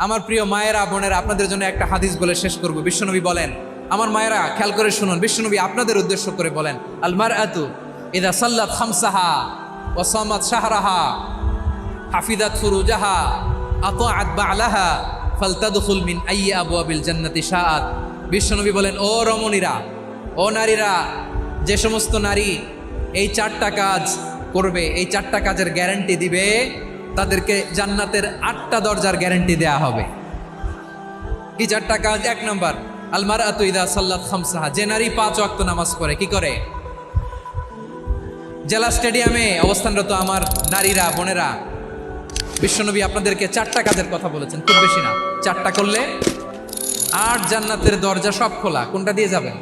আমার প্রিয় মায়েরা বোনেরা, আপনাদের জন্য একটা হাদিস বলে শেষ করব। বিশ্বনবী বলেন, আমার মায়েরা খেয়াল করে শুনুন, বিশ্বনবী আপনাদের উদ্দেশ্য করে বলেন, আল মারআতু ইযা সাল্লাত খামসাহা ওয়া সামাত শাহরাহা হাফিজাত ফুরুজাহা আতাআত বা'লাহা ফালতাদখুল মিন আইয়ি আবওয়াবিল জান্নাতি শাআত। বিশ্বনবী বলেন, ও রমণীরা, ও নারীরা, যে সমস্ত নারী এই 4টা কাজ করবে, এই 4টা কাজের গ্যারান্টি দিবে, তাদেরকে জান্নাতের 8টা দরজার গ্যারান্টি দেয়া হবে। কি 4টা কাজ? 1 নম্বর, আল মারআতু ইযা সাল্লাত খামসাহা, যে নারী 5 ওয়াক্ত নামাজ পড়ে। কি করে? জেলা স্টেডিয়ামে অবস্থানরত আমার নারীরা বোনেরা, বিশ্বনবী আপনাদেরকে 4টা কাজের কথা বলেছেন, খুব বেশি না। 4টা করলে 8 জান্নাতের দরজা সব খোলা। কোনটা দিয়ে যাবেন?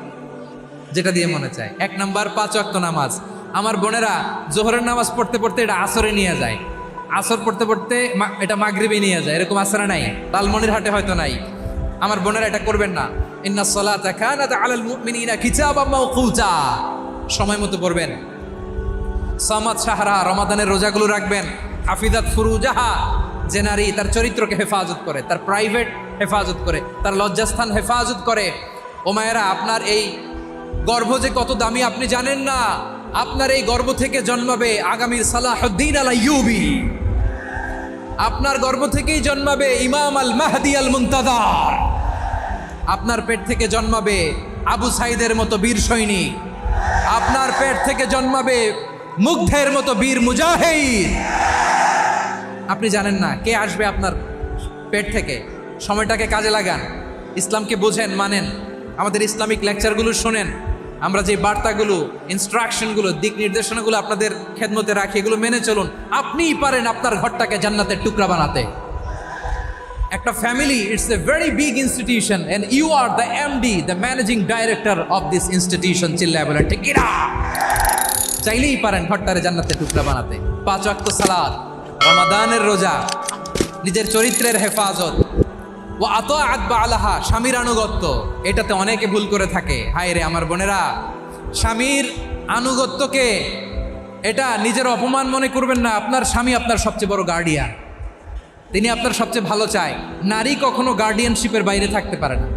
যেটা দিয়ে মনে চায়। 1 নম্বর 5 ওয়াক্ত নামাজ। আমার বোনেরা জোহরের নামাজ পড়তে পড়তে এটা আসরে নিয়ে যায়, আসর পড়তে পড়তে এটা মাগরিবে নিয়ে যায়, এরকম আসরে নাই, লালমনিরহাটে হয়তো নাই। আমার বোনেরা এটা করবেন না। ইন্নাস সালাতা কানাত আলাল মুমিনিনা কিতাবাম মাওকুতা, সময় মতো পড়বেন। সামাত শাহরা, রমাদানের রোজাগুলো রাখবেন। হাফিজাত ফুরুজাহা, যে নারী তার চরিত্রকে হেফাজত করে, তার প্রাইভেট হেফাজত করে, তার লজ্জাস্থান হেফাজত করে। ও মায়েরা, আপনার এই গর্ভ যে কত দামি আপনি জানেন না। আপনার এই গর্ভ থেকে জন্মাবে আগামীর সালাহুদ্দিন আল আইয়ুবী। আপনার গর্ভ থেকেই জন্মাবে ইমাম আল মাহদি আল মুনতাজার। আপনার পেট থেকে জন্মাবে আবু সাইদের মতো বীর সৈনিক। আপনার পেট থেকে জন্মাবে মুগ্ধের মতো বীর মুজাহিদ। আপনি জানেন না কে আসবে আপনার পেট থেকে। সময়টাকে কাজে লাগান, ইসলামকে বোঝেন, মানেন, আমাদের ইসলামিক লেকচারগুলো শোনেন। আমরা যে বার্তাগুলো, ইনস্ট্রাকশনগুলো, দিক নির্দেশনাগুলো আপনাদের খেদমতে রাখি, এগুলো মেনে চলুন। আপনিই পারেন আপনার ঘরটাকে জান্নাতের টুকরা বানাতে। একটা family, it's a very big institution and you are the MD, the managing director of this institution. চিল্লায় বলেন ঠিক কিনা? চাইলেই পারেন ঘরটারে জান্নাতের টুকরা বানাতে। 5 ওয়াক্ত সালাত, রমাদানের রোজা, নিজের চরিত্রের হেফাজত, ও আতাআত বা'লাহা, স্বামীর আনুগত্য। এটাতে অনেকে ভুল করে থাকে। হায় রে আমার বোনেরা, স্বামীর আনুগত্যকে এটা নিজের অপমান মনে করবেন না। আপনার স্বামী আপনার সবচেয়ে বড় গার্ডিয়ান, তিনি আপনার সবচেয়ে ভালো চায়। নারী কখনো গার্ডিয়ানশিপের বাইরে থাকতে পারে না।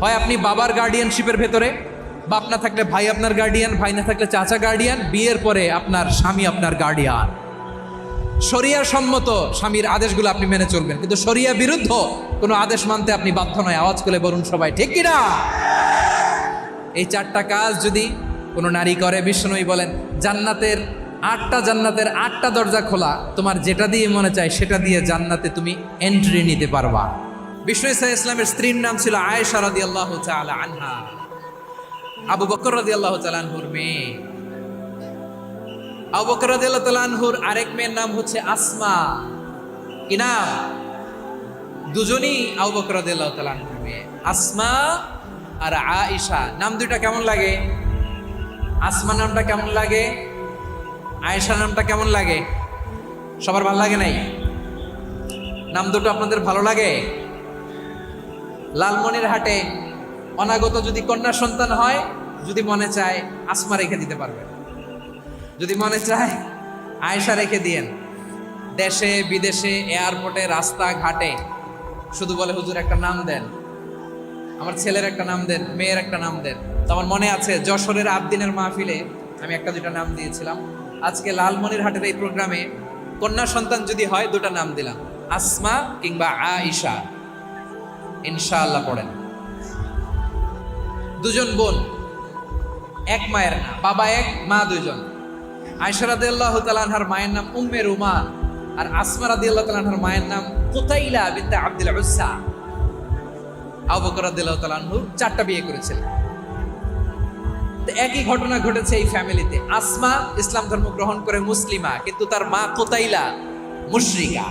হয় আপনি বাবার গার্ডিয়ানশিপের ভেতরে, বাপ না থাকলে ভাই আপনার গার্ডিয়ান, ভাই না থাকলে চাচা গার্ডিয়ান, বিয়ের পরে আপনার স্বামী আপনার গার্ডিয়ান। শরিয়া সম্মত স্বামীর আদেশগুলো আপনি মেনে চলবেন, কিন্তু শরিয়া বিরুদ্ধ কোনো আদেশ মানতে আপনি বাধ্য নয়। আওয়াজ করে বলুন সবাই ঠিক কিনা? এই 4টা কাজ যদি কোনো নারী করে, বিশ্বনবী বলেন জান্নাতের 8টা দরজা খোলা। তোমার যেটা দিয়ে মনে চায় সেটা দিয়ে জান্নাতে তুমি এন্ট্রি নিতে পারবা। বিষ্ণু ইসা ইসলামের স্ত্রীর নাম ছিল আয়েশা রাদিয়াল্লাহু তাআলা আনহা, আবু বকর রাদিয়াল্লাহু তাআলা আনহুর মেয়ে। আবু বকর রাদিয়াল্লাহু তাআলা আনহুর আরেক মেয়ের নাম হচ্ছে আসমা। কি নাম? দুজনই আবু বকর রাদিয়াল্লাহু তাআলা আনহুর মেয়ে, আসমা আর আয়েশা। নাম দুইটা কেমন লাগে? আসমা নামটা কেমন লাগে? আয়েশা নামটা কেমন লাগে? সবার ভালো লাগে নাই? নাম দুটো আপনাদের ভালো লাগে? লালমনিরহাটে অনাগত যদি কন্যা সন্তান হয়, যদি মনে চায় আসমা রেখে দিতে পারবেন, যদি মনে চায় আয়েশা রেখে দিয়েন। দেশে বিদেশে, এয়ারপোর্টে, রাস্তা ঘাটে শুধু বলে হুজুর একটা নাম দেন, আমার ছেলের একটা নাম দেন, মেয়ের একটা নাম দেন। তো আমার মনে আছে যশোরের আবদিনের মাহফিলে আমি 1-2টা নাম দিয়েছিলাম। আজকে লালমনিরহাটের এই প্রোগ্রামে কন্যা সন্তান যদি হয় 2টা নাম দিলাম, আসমা কিংবা আয়েশা। ইনশাআল্লাহ পড়েন। দুজন বোন, এক মায়ের না, বাবা এক, মা দুজন। আয়েশা রাদিয়াল্লাহু তাআলা আনহার মায়ের নাম উম্মে রুমান, আর আসমা রাদিয়াল্লাহু তাআলা আনহার মায়ের নাম কুতাইলা বিনতে আব্দুল উজ্জা। আবু বকর রাদিয়াল্লাহু তাআলা আনহু 4টা বিয়ে করেছিলেন। তো একই ঘটনা ঘটেছে এই ফ্যামিলিতে। আসমা ইসলাম ধর্ম গ্রহণ করে মুসলিমা, কিন্তু তার মা কুতাইলা মুশরিকা।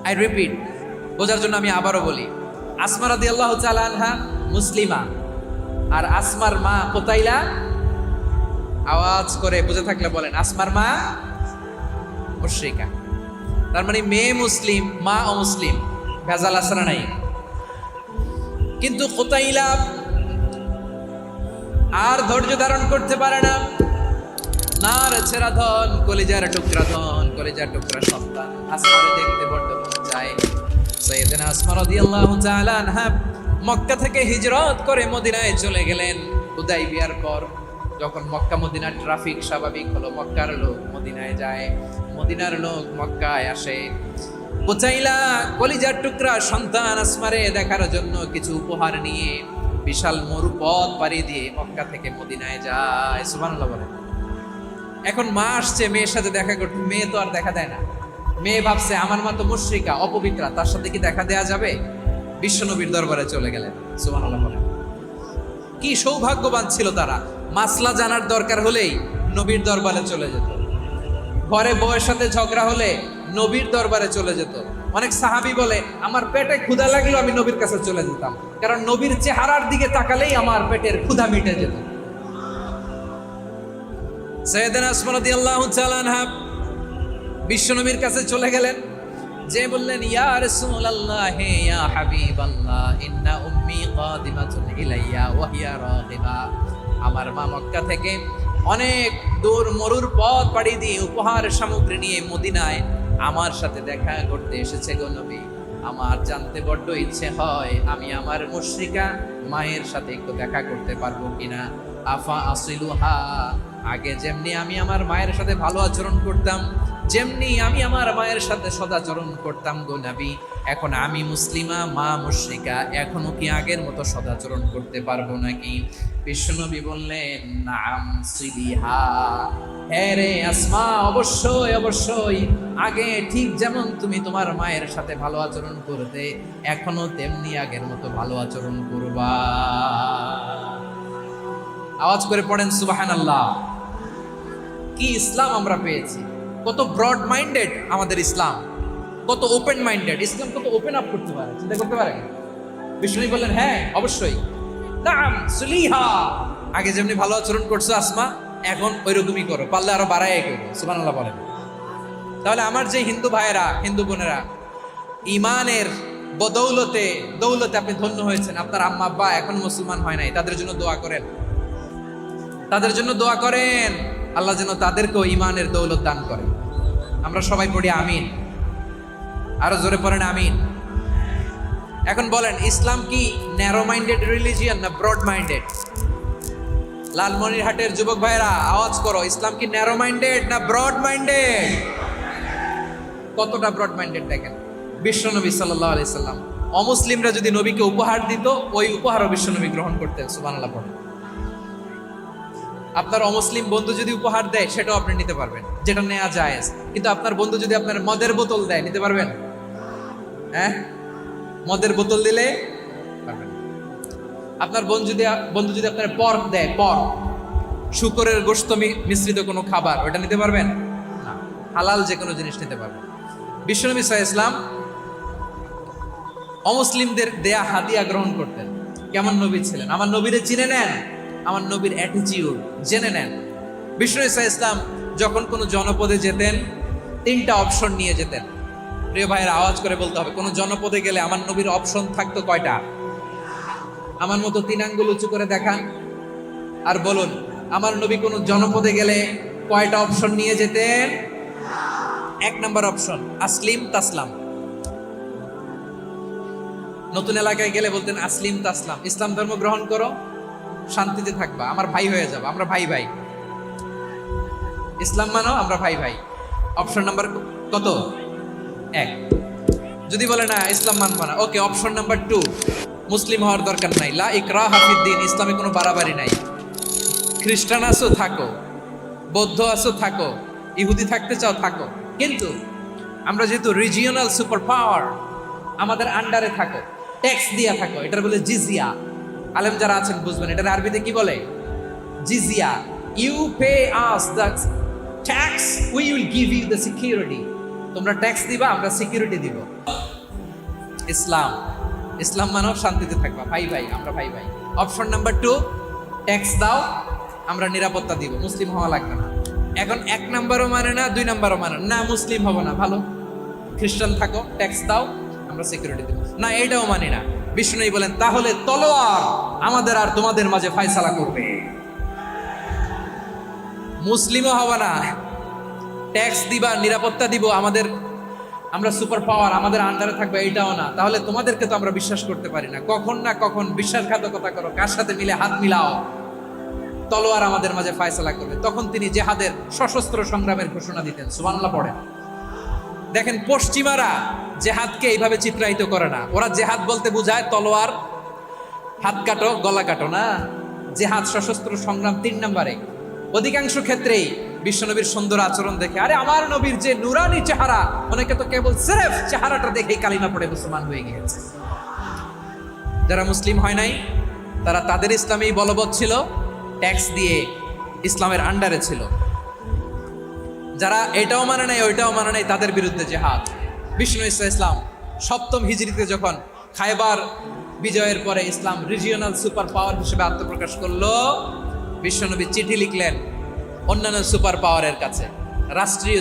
আই রিপিট, বোঝার জন্য আমি আবারও বলি, আসমা রাদিয়াল্লাহু তাআলা আনহা মুসলিমা, আর আসমার মা কুতাইলা। আওয়াজ করে বুঝে থাকলে বলেন, আসমার মা মুশরিকা। তার মানে মেয়ে মুসলিম, মা অমুসলিম। ভেজাল আছে না নাই? কিন্তু কুতাইলা আর ধৈর্য ধারণ করতে পারে না। নার ছেড়া ধন, কলিজার টুকরা ধন, কলিজার টুকরা সন্তান। আসমারে দেখতে বড্ড মন চায়। সাইয়েদনা আসমা রাদিয়াল্লাহু তাআলা আনহা মক্কা থেকে হিজরত করে মদিনায় চলে গেলেন হুদাইবিয়ার পর। যখন মক্কা মদিনার ট্রাফিক স্বাভাবিক হলো, মক্কার লোক মদিনায় যায়, মদিনার লোক মক্কায় আসে। বুচাইলা কলিজার টুকরা সন্তান আসমারে দেখার জন্য কিছু উপহার নিয়ে বিশাল মরু পথ পাড়ি দিয়ে মক্কা থেকে মদিনায় যায়। সুবহানাল্লাহ বলে। এখন মা আসছে মেয়ের সাথে দেখা করতে, মেয়ে তো আর দেখা দেয় না। মেয়ে ভাবছে আমার মা তো মুশরিকা, অপবিত্রা, তার সাথে কি দেখা দেয়া যাবে? বিশ্বনবীর দরবারে চলে গেলেন। সুবহানাল্লাহ বলে। কি সৌভাগ্যবান ছিল তারা, মাসলা জানার দরকার হলেই নবীর দরবারে চলে যেত। ঘরে বউয়ের সাথে ঝগড়া হলে নবীর দরবারে চলে যেত। অনেক সাহাবী বলে আমার পেটে ক্ষুধা লাগলো আমি নবীর কাছে চলে যেতাম, কারণ নবীর চেহারার দিকে তাকালেই আমার পেটের ক্ষুধা মিটে যেত। সাইয়েদনা আসমা রাদিয়াল্লাহু তাআলা আনহা বিশ্বনবীর কাছে চলে গেলেন, যে বললেন ইয়া রাসূলুল্লাহ ইয়া হাবিবাল্লাহ ইন্না উম্মি কাদিমাতুন ইলাইয়া ওয়া হিয়া রাগিবা। আমার মা মক্কা থেকে অনেক দূর মরুর পথ পাড়ি দিয়ে উপহার সামগ্রী নিয়ে মদিনায় আমার সাথে দেখা করতে এসেছে গো নবী। আমার জানতে বড্ড ইচ্ছে হয় আমি আমার মুশরিকা মায়ের সাথে একটু দেখা করতে পারবো কিনা। আফা আসিলুহা, আগে যেমনি আমি আমার মায়ের সাথে ভালো আচরণ করতাম, যেমনি আমি আমার মায়ের সাথে সদাচরণ করতাম গো নবী, এখন আমি মুসলিমা মা মুশরিকা, এখনো কি আগের মতো সদাচরণ করতে পারবো নাকি? বিশ্বনবী বললেন নাম সিলিহা, হ্যাঁ রে আসমা, অবশ্যই অবশ্যই, আগে ঠিক যেমন তুমি তোমার মায়ের সাথে ভালো আচরণ করতে এখনো তেমনি আগের মতো ভালো আচরণ করবা। আওয়াজ করে পড়েন সুবহানাল্লাহ। কি ইসলাম আমরা পেয়েছি, কত ব্রড মাইন্ডেড আমাদের ইসলাম, কত ওপেন মাইন্ডেড ইসলাম, কত ওপেন আপ করতে পারে, চিন্তা করতে পারে। বিষ্ণু বললেন হ্যাঁ অবশ্যই, নাম সুলিহা, আগে যেমনি ভালো আচরণ করছো আসমা এখন ওইরকমই করো, পারলে আরো বাড়াই করো। সুবহানাল্লাহ বলেন। তাহলে আমার যে হিন্দু ভাইয়েরা হিন্দু বোনেরা ইমানের বদৌলতে দৌলতে আপনি ধন্য হয়েছেন, আপনার আম্মা আব্বা এখন মুসলমান হয় নাই, তাদের জন্য দোয়া করেন, তাদের জন্য দোয়া করেন, আল্লাহ যেন তাদেরকেও ইমানের দৌলত দান করে। আমরা সবাই পড়ি আমিন, আরো জোরে পড়েন আমিন। এখন বলেন ইসলাম কি ন্যারো মাইন্ডেড রিলিজিয়ান না ব্রড মাইন্ডেড? লালমনিরহাটের যুবক ভাইরা আওয়াজ করো, ইসলাম কি ন্যারো মাইন্ডেড না ব্রড মাইন্ডেড? কতটা ব্রড মাইন্ডেড দেখেন। বিশ্বনবী সাল্লাল্লাহু আলাইহি সাল্লাম অমুসলিমরা যদি নবীকে উপহার দিত ওই উপহারও বিশ্বনবী গ্রহণ করতেন। সুবহানাল্লাহ পড়েন। আপনার অমুসলিম বন্ধু যদি উপহার দেয় সেটাও আপনি নিতে পারবেন, যেটা নেওয়া জায়েজ। কিন্তু আপনার বন্ধু যদি আপনার মদের বোতল দেয় নিতে পারবেন? হ্যাঁ, মদের বোতল দিলে পারবেন। আপনার বন্ধু যদি আপনার পর্ক দেয়, পর্ক শুকরের গোশত মিশ্রিত কোনো খাবার, ওটা নিতে পারবেন না। হালাল যে কোনো জিনিস নিতে পারবেন। বিশ্বনবী সাল্লাল্লাহু আলাইহি ওয়াসাল্লাম অমুসলিমদের দেয়া হাদিয়া গ্রহণ করতেন। কেমন নবী ছিলেন, আমার নবীরে চিনে নেন, আমার নবীর অ্যাটিটিউড জেনে নেন। বিষ্ণু ইসা ইসলাম যখন কোনো জনপদে যেতেন 3টা অপশন নিয়ে যেতেন। প্রিয় ভাইয়ের আওয়াজ করে বলতে হবে, কোনো জনপদে গেলে আমার নবীর অপশন থাকতো কয়টা? আমার মতো 3 আঙ্গুল উঁচু করে দেখান আর বলুন আমার নবী কোনো জনপদে গেলে কয়টা অপশন নিয়ে যেতেন? 1 নম্বর অপশন আসলিম তাসলাম। নতুন এলাকায় গেলে বলতেন আসলিম তাসলাম, ইসলাম ধর্ম গ্রহণ করো, শান্তিতে থাকবা, আমার ভাই হয়ে যাবে, আমরা ভাই ভাই, ইসলাম মানো, আমরা ভাই ভাই। অপশন নাম্বার কত? 1। যদি বলে না ইসলাম মানবো না, ওকে, অপশন নাম্বার 2, মুসলিম হওয়ার দরকার নাই, লা ইকরাহা ফিদ্দিন, ইসলামে কোনো বাড়াবাড়ি নাই। খ্রিস্টান আছো থাকো, বৌদ্ধ আছো থাকো, ইহুদি থাকতে চাও থাকো, কিন্তু আমরা যেহেতু রিজিওনাল সুপার পাওয়ার, আমাদের আন্ডারে থাকো, ট্যাক্স দিয়া থাকো, এটার বলে জিজিয়া। আলেম যারা আছেন বুঝবেন এটার আরবিতে কি বলে, জিজিয়া। You pay us the tax, we will give you the security. তোমরা ট্যাক্স দিবা, আমরা সিকিউরিটি দিব। ইসলাম, ইসলাম মানব শান্তিতে থাকবা, ভাই ভাই, আমরা ভাই ভাই। অপশন নাম্বার 2, ট্যাক্স দাও, আমরা নিরাপত্তা দিব, মুসলিম হওয়া লাগবে না। এখন 1 নাম্বারও মানে না, 2 নাম্বারও মানে না, মুসলিম হবো না, ভালো, খ্রিস্টান থাকো, ট্যাক্স দাও, আমরা সিকিউরিটি দিব না, এইটাও মানি না। বিষ্ণু বলেন তাহলে তলোয়ার আমাদের আর তোমাদের মাঝে ফয়সালা করবে, মুসলিমও হবা না, ট্যাক্স দিবা, নিরাপত্তা দিব, আমাদের আমরা সুপার পাওয়ার, আমাদের আন্ডারে থাকবে, এইটাও না। তাহলে তোমাদেরকে তো আমরা বিশ্বাস করতে পারি না, কখন না কখন বিশ্বাসঘাতকতা করো, কার সাথে মিলে হাত মিলাও, তলোয়ার আমাদের মাঝে ফায়সালা করবে। তখন তিনি জেহাদের সশস্ত্র সংগ্রামের ঘোষণা দিতেন। সুবহানাল্লাহ পড়েন। দেখেন, পশ্চিমারা জেহাদকে এইভাবে চিত্রায়িত করে না। ওরা জেহাদ বলতে বোঝায় তলোয়ার, হাত কাটো, গলা কাটো না। জেহাদ সশস্ত্র সংগ্রাম 3 নম্বরে। অধিকাংশ ক্ষেত্রেই বিশ্বনবীর সুন্দর আচরণ দেখে, আরে আমার নবীর যে নুরানি চেহারা, অনেকে তো কেবল সিরেফ চেহারাটা দেখেই কালিমা পড়ে মুসলমান হয়ে গিয়েছে। যারা মুসলিম হয় নাই তারা তাদের ইসলামেই বলবৎ ছিল, ট্যাক্স দিয়ে ইসলামের আন্ডারে ছিল। যারা এটাও মানে নাই ওইটাও মানে নাই, তাদের বিরুদ্ধে জেহাদ। বিষ্ণু ইসলাম 7ম হিজরিতে যখন খায়বার বিজয়ের পরে ইসলাম রিজিওনাল সুপার পাওয়ার হিসেবে আত্মপ্রকাশ করলো, বিশ্বনবী চিঠি লিখলেন অন্যান্য সুপার পাওয়ারের কাছে। রাষ্ট্রীয়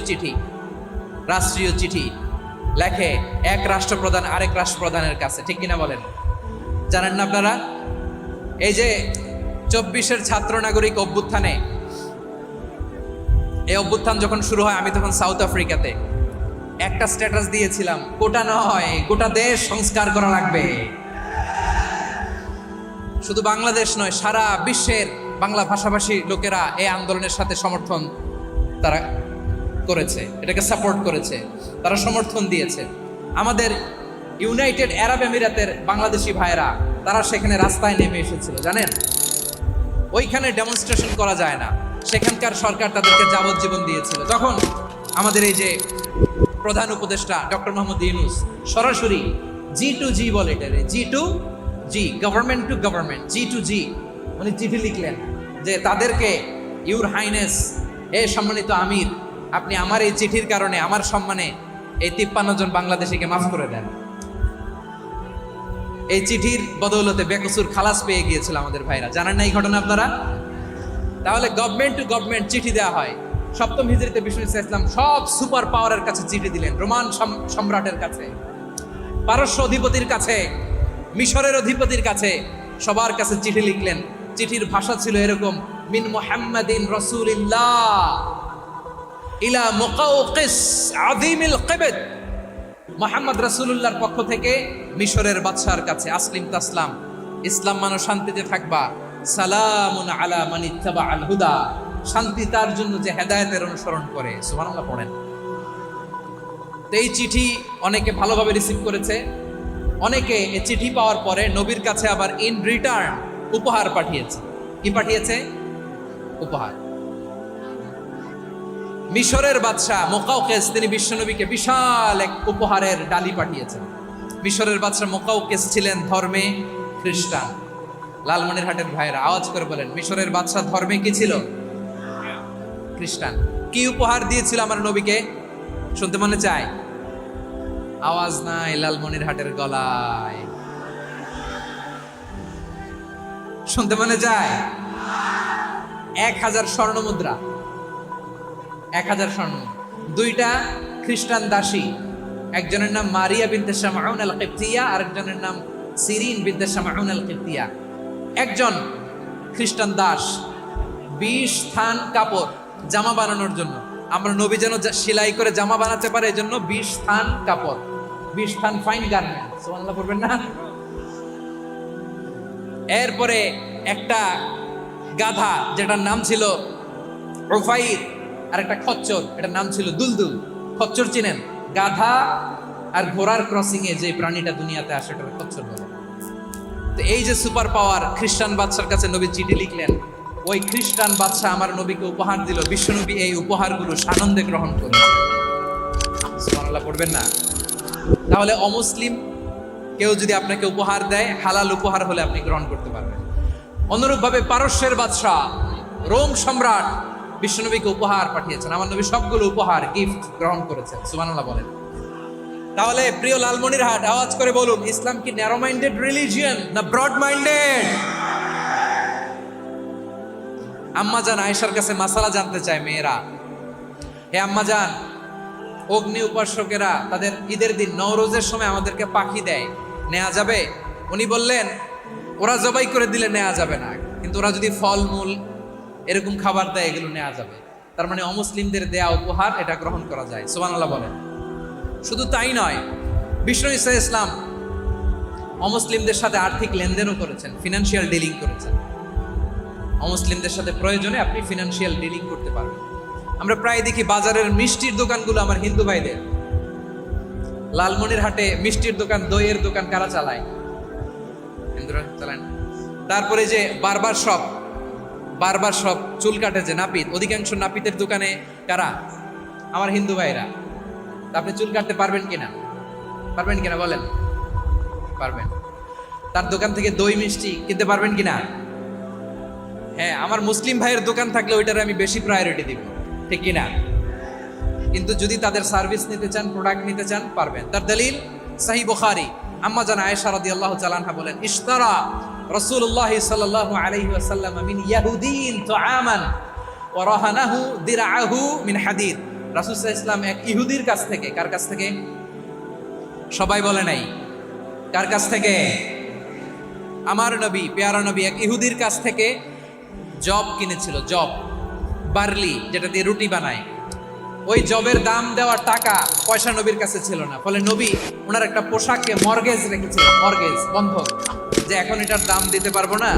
চিঠি লেখে এক রাষ্ট্রপ্রধান আরেক রাষ্ট্রপ্রধানের কাছে, ঠিক কিনা বলেন? জানেন না আপনারা? এই যে 24-এর ছাত্র নাগরিক অভ্যুত্থানে, এই অভ্যুত্থান যখন শুরু হয়, আমি তখন সাউথ আফ্রিকাতে একটা স্ট্যাটাস দিয়েছিলাম, গোটা নয় গোটা দেশ সংস্কার করা লাগবে। শুধু বাংলাদেশ নয়, সারা বিশ্বের বাংলা ভাষাভাষী লোকেরা এই আন্দোলনের সাথে সমর্থন তারা করেছে, এটাকে সাপোর্ট করেছে, তারা সমর্থন দিয়েছে। আমাদের ইউনাইটেড আরব আমিরাতের বাংলাদেশি ভাইয়েরা তারা সেখানে রাস্তায় নেমে এসেছিল, জানেন? ওইখানে ডেমনস্ট্রেশন করা যায় না, সেখানকার সরকার তাদেরকে যাবজ্জীবন দিয়েছিল। তখন আমাদের এই যে প্রধান উপদেষ্টা ডক্টর মোহাম্মদ ইউনূস সরাসরি G2G বলে, এটারে G2G, government to government, G2G, উনি চিঠি লিখলেন যে তাদেরকে, ইউর হাইনেস, এ সম্মানিত আমির, আপনি আমার এই চিঠির কারণে আমার সম্মানে এই 53 জন বাংলাদেশিকে মাফ করে দেন। এই চিঠির বদৌলতে বেকসুর খালাস পেয়ে গিয়েছিল আমাদের ভাইরা। জানেন না এই ঘটনা আপনারা? তাহলে গভর্নমেন্ট টু গভর্নমেন্ট চিঠি দেওয়া হয়। 7ম হিজরিতে বিষ্ণু ইসলাম সব সুপার পাওয়ারের কাছে চিঠি দিলেন, রোমান সম্রাটের কাছে, পারস্য অধিপতির কাছে, মিশরের অধিপতির কাছে, সবার কাছে চিঠি লিখলেন। চিঠির ভাষা ছিল এরকম, মিন মুহাম্মাদিন রাসূলিল্লাহ ইলা মুকাওকিস আযীমিল কিবত, মুহাম্মদ রাসূলুল্লাহর পক্ষ থেকে মিশরের বাদশার কাছে, আসলিম তাসলাম, ইসলাম মানো শান্তিতে থাকবা, সালামুন আলা মান ইত্তাবাআল হুদা, শান্তি তার জন্য যে হেদায়েতের অনুসরণ করে। সুবহানাল্লাহ পড়েন। তো এই চিঠি অনেকে ভালোভাবে রিসিভ করেছে, অনেকে এই চিঠি পাওয়ার পরে নবীর কাছে আবার ইন রিটার্ন উপহার পাঠিয়েছে। কি পাঠিয়েছে? উপহার। মিশরের বাদশাহ মুকাওকিস তিনি বিশ্বনবীকে বিশাল এক উপহারের ডালি পাঠিয়েছেন। মিশরের বাদশাহ মুকাওকিস ছিলেন ধর্মে খ্রিস্টান। লালমনিরহাটের ভাইয়েরা আওয়াজ করে বলেন, মিশরের বাদশাহ ধর্মে কি ছিল? খ্রিস্টান। কি উপহার দিয়েছিল আমার নবীকে? শুনতে মনে চায়? আওয়াজ নাই লালমনিরহাটের গলায়, শুনতে মনে যায়? 1000 স্বর্ণ মুদ্রা, 1000 স্বর্ণ। 2টা খ্রিস্টান দাসী, একজনের নাম মারিয়া বিনতে শামউন আল কিবতিয়া, আরেকজনের নাম সিরিন বিনতে শামউন আল কিবতিয়া। একজন খ্রিস্টান দাস 20 থান কাপড় জামা বানানোর জন্য, আমরা নবী যেন সেলাই করে জামা বানাতে পারে, এজন্য 20 থান কাপড়, 20 থান ফাইন গার্মেন্ট। সুবহানাল্লাহ পড়বেন না? এরপরে একটা গাধা যেটার নাম ছিল উফাইর, আর একটা খচ্চর, এটার নাম ছিল দুলদুল। খচ্চর চিনেন? গাধা আর ঘোড়ার ক্রসিং এ যে প্রাণীটা দুনিয়াতে আসে ওটা খচ্চর বলে। তো এই যে সুপার পাওয়ার খ্রিস্টান বাদশার কাছে নবী চিঠি লিখলেন, ওই খ্রিস্টান বাদশা আমার নবীকে উপহার দিল। বিশ্বনবী এই উপহারগুলো সানন্দে গ্রহণ করলেন। সুবহানাল্লাহ পড়বেন না? তাহলে অমুসলিম কেউ যদি আপনাকে উপহার দেয়, হালাল উপহার হলে আপনি গ্রহণ করতে পারবেন। অনুরূপভাবে পারস্যের বাদশাহ, রোম সম্রাট বিশ্বনবীকে উপহার পাঠিয়েছেন। আমার নবী সবগুলো উপহার, গিফট গ্রহণ করেছেন। সুবহানাল্লাহ বলেন। তাহলে প্রিয় লালমনিরহাট, আওয়াজ করে বলুন, ইসলাম কি ন্যারো মাইন্ডেড রিলিজিয়ন না ব্রড মাইন্ডেড? আম্মাজান আয়েশার কাছে মাসালা জানতে চায় মেয়েরা, হে আম্মাজান, অগ্নি উপাসকেরা তাদের ঈদের দিন নওরোজের সময় আমাদেরকে পাখি দেয়, নেওয়া যাবে? উনি বললেন, ওরা জবাই করে দিলে নেওয়া যাবে না, কিন্তু ওরা যদি ফলমূল এরকম খাবার দেয় এগুলো নেওয়া যাবে। তার মানে অমুসলিমদের দেয়া উপহার এটা গ্রহণ করা যায়। সুবহানাল্লাহ বলেন। শুধু তাই নয়, বিষ্ণু ঈসা ইসলাম অমুসলিমদের সাথে আর্থিক লেনদেনও করেছেন, ফিনান্সিয়াল ডিলিং করেছেন। অমুসলিমদের সাথে প্রয়োজনে আপনি ফিনান্সিয়াল ডিলিং করতে পারবেন। আমরা প্রায় দেখি বাজারের মিষ্টির দোকানগুলো আমার হিন্দু ভাইদের। লালমনির হাটে মিষ্টির দোকান, দইয়ের দোকান কারা চালায়? হিন্দুরা চালায় না। তারপরে যে বারবার শপ, চুল কাটে যে নাপিত, অধিকাংশ নাপিতের দোকানে কারা? আমার হিন্দু ভাইরা। আপনি চুল কাটতে পারবেন কিনা বলেন? পারবেন। তার দোকান থেকে দই মিষ্টি কিনতে পারবেন কিনা? হ্যাঁ, আমার মুসলিম ভাইয়ের দোকান থাকলে ওইটারে আমি বেশি প্রায়োরিটি দিব, ঠিক কিনা? কিন্তু যদি তাদের সার্ভিস নিতে চান, প্রোডাক্ট নিতে চান, পারবেন। তার দলিল সহিহ বুখারী, আম্মা জান আয়েশা রাদিয়াল্লাহু তাআলা আনহা বলেন, ইশতারা রাসূলুল্লাহ সাল্লাল্লাহু আলাইহি ওয়াসাল্লাম মিন ইয়াহুদিন তুআমান ওয়া রাহানাহু দিরআহু মিন হাদিদ। রাসূল সাল্লাল্লাহু আলাইহি ওয়াসাল্লাম এক ইহুদির কাছ থেকে, কার কাছ থেকে? সবাই বলে নাই কার কাছ থেকে? আমার নবী, পেয়ারা নবী এক ইহুদির কাছ থেকে জব কিনেছিল, জব, বার্লি, যেটা দিয়ে রুটি বানায়। ওই জবের দাম দেওয়ার টাকা পয়সা নবীর কাছে ছিল না, ফলে নবী ওনার একটা পোশাককে মর্গেজ রেখেছিল, মর্গেজ, বন্ধক, যে এখন এটার দাম দিতে পারবো না,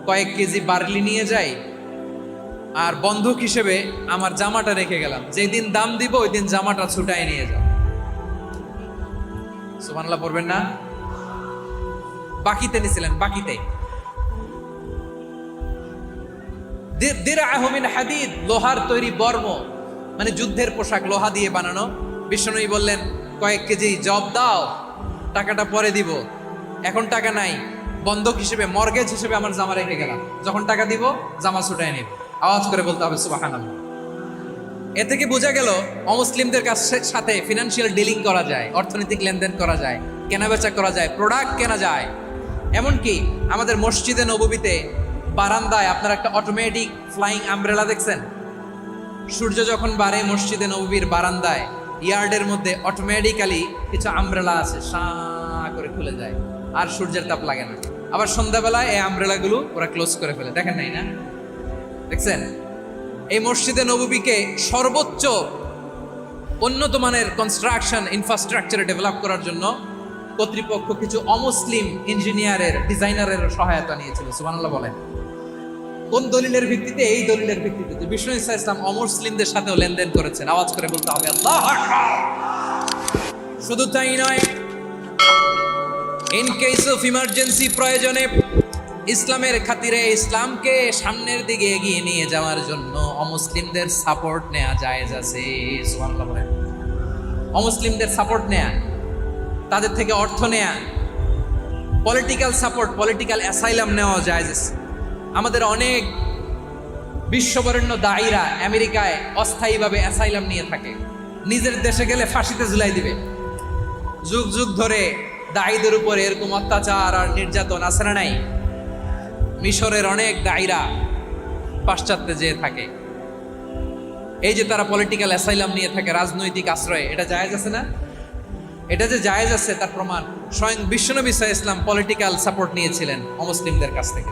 কয়েক কেজি বার্লি নিয়ে যাই আর বন্ধক হিসেবে আমার জামাটা রেখে গেলাম, যেদিন দাম দিব ওই দিন জামাটা ছুটাই নিয়ে যাও। সুবহানাল্লাহ পড়বেন না? বাকিতে নিছিলেন, বাকিতে। দিরআহু মিন হাদিদ, লোহার তৈরি বর্ম, মানে যুদ্ধের পোশাক, লোহা দিয়ে বানানো। বিষ্ণুনবী বললেন, কয়েক কেজি জব দাও, টাকাটা পরে দিব, এখন টাকা নাই, বন্ধক হিসেবে, মর্গেজ হিসেবে আমার জামা রেখে গেলাম, যখন টাকা দিব জামা ছুটাই নেব। আওয়াজ করে বলতে হবে সুবহানাল্লাহ। এ থেকে বোঝা গেল অমুসলিমদের সাথে ফিনান্সিয়াল ডিলিং করা যায়, অর্থনৈতিক লেনদেন করা যায়, কেনাবেচা করা যায়, প্রোডাক্ট কেনা যায়। এমনকি আমাদের মসজিদে নববীতে বারান্দায় আপনারা একটা অটোমেটিক ফ্লাইং আমব্রেলা দেখছেন? সূর্য যখন বাড়ে মসজিদে নববীর বারান্দায়, ইয়ার্ডের মধ্যে অটোমেটিক্যালি কিছু আমব্রেলা আছে, সাঁ করে খুলে যায়, আর সূর্যের তাপ লাগে না। আবার সন্ধ্যাবেলায় এই আমব্রেলাগুলো ওরা ক্লোজ করে ফেলে, দেখেন নাই না? দেখছেন? এই মসজিদে নববীকে সর্বোচ্চ উন্নত মানের কনস্ট্রাকশন ইনফ্রাস্ট্রাকচারে ডেভেলপ করার জন্য কর্তৃপক্ষ কিছু অমুসলিম ইঞ্জিনিয়ারের, ডিজাইনারের সহায়তা নিয়েছিল। সুবহানাল্লাহ বলেন। কোন দলিলের ভিত্তিতে? এই দলিলের ভিত্তিতে যে বিষ্ণু ঈসা ইসলাম অমুসলিমদের সাথেও লেনদেন করেছেন। আওয়াজ করে বলতে হবে আল্লাহু আকবার। শুধু তাই নয়, ইন কেস অফ ইমার্জেন্সি, প্রয়োজনে ইসলামের খাতিরে, ইসলামকে সামনের দিকে এগিয়ে নিয়ে যাওয়ার জন্য অমুসলিমদের সাপোর্ট নেওয়া জায়েজ আছে। সুবহানাল্লাহ বলেন। অমুসলিমদের সাপোর্ট নেয়া, তাদের থেকে অর্থ নেয়া, পলিটিক্যাল সাপোর্ট, পলিটিক্যাল অ্যাসাইলাম নেওয়া জায়েজ আছে। আমাদের অনেক বিশ্ববরেণ্য দায়ীরা আমেরিকায় অস্থায়ীভাবে অ্যাসাইলাম নিয়ে থাকে, নিজের দেশে গেলে ফাঁসিতে ঝুলাই দিবে। যুগ যুগ ধরে দায়ীদের উপরে এরকম অত্যাচার আর নির্যাতন আছে না নাই? মিশরের অনেক দায়ীরা পাশ্চাত্যে যেয়ে থাকে, এই যে তারা পলিটিক্যাল অ্যাসাইলাম নিয়ে থাকে, রাজনৈতিক আশ্রয়, এটা জায়েজ আছে না? এটা যে জায়েজ আছে তার প্রমাণ স্বয়ং বিশ্বনবী সাল্লাল্লাহু আলাইহি ওয়াসাল্লাম পলিটিক্যাল সাপোর্ট নিয়েছিলেন অমুসলিমদের কাছ থেকে।